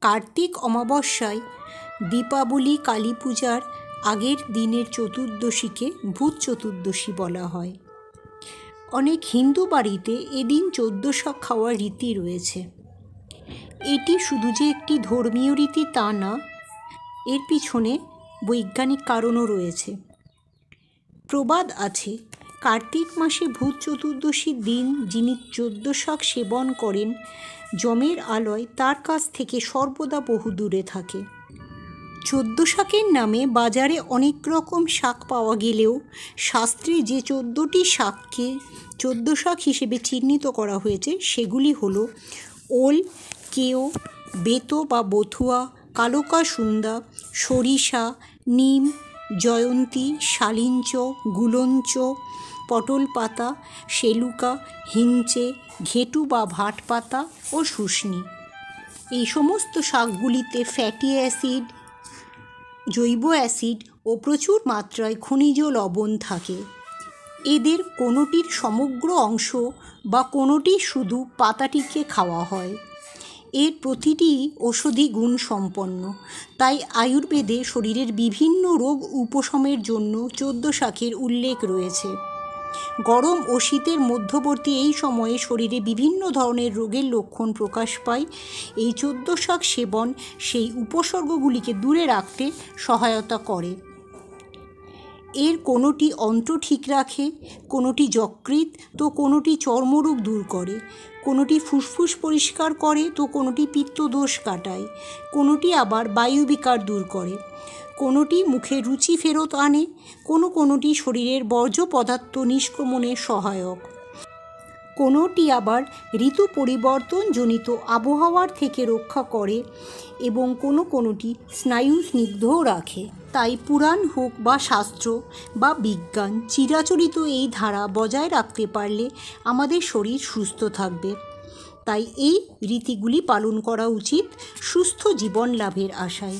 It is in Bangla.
কার্তিক অমাবস্যায় দীপাবলি কালী পূজার আগের দিনের চতুর্দশীকে ভূত চতুর্দশী বলা হয়। অনেক হিন্দু বাড়িতে এদিন 14 শাক খাওয়ার রীতি রয়েছে। এটি শুধু যে একটি ধর্মীয় রীতি তা না, এর পিছনে বৈজ্ঞানিক কারণও রয়েছে। প্রবাদ আছে, কার্তিক মাসে ভূত চতুর্দশীর দিন যিনি 14 শাক সেবন করেন যমের আলয় তার কাছ থেকে সর্বদা বহু দূরে থাকে। 14 শাকের নামে বাজারে অনেক রকম শাক পাওয়া গেলেও শাস্ত্রে যে 14টি শাককে 14 শাক হিসেবে চিহ্নিত করা হয়েছে সেগুলি হলো ওল, কেও, বেতো বা বথুয়া, কালকাসুন্দা, সরিষা, নিম, জয়ন্তী, শালিঞ্চ, গুলঞ্চ, পটল পাতা, শেলুকা, হিঞ্চে, ঘেটু বা ভাট পাতা ও শুষ্নি। এই সমস্ত শাকগুলিতে ফ্যাটি অ্যাসিড, জৈব অ্যাসিড ও প্রচুর মাত্রায় খনিজ লবণ থাকে। এদের কোনোটির সমগ্র অংশ বা কোনোটি শুধু পাতাটিকে খাওয়া হয়। এর প্রতিটি ঔষধি গুণ সম্পন্ন, তাই আয়ুর্বেদে শরীরের বিভিন্ন রোগ উপশমের জন্য 14 শাকের উল্লেখ রয়েছে। গরম ও শীতের মধ্যবর্তী এই সময়ে শরীরে বিভিন্ন ধরনের রোগের লক্ষণ প্রকাশ পায়। এই 14 শাক সেবন সেই উপসর্গগুলিকে দূরে রাখতে সহায়তা করে। এর কোনোটি অন্ত্র ঠিক রাখে, কোনোটি যকৃৎ তো কোনোটি চর্মরোগ দূর করে, কোনোটি ফুসফুস পরিষ্কার করে তো কোনোটি পিত্তদোষ কাটায়, কোনোটি আবার বায়ুবিকার দূর করে, কোনোটি মুখে রুচি ফেরত আনে, কোনোটি শরীরের বর্জ্য পদার্থ নিষ্ক্রমণে সহায়ক, কোনোটি আবার ঋতু পরিবর্তনজনিত আবহাওয়ার থেকে রক্ষা করে এবং কোনোটি স্নায়ু স্নিগ্ধও রাখে। তাই পুরাণ হোক বা শাস্ত্র বা বিজ্ঞান, চিরাচরিত এই ধারা বজায় রাখতে পারলে আমাদের শরীর সুস্থ থাকবে। তাই এই রীতিগুলি পালন করা উচিত সুস্থ জীবন লাভের আশায়।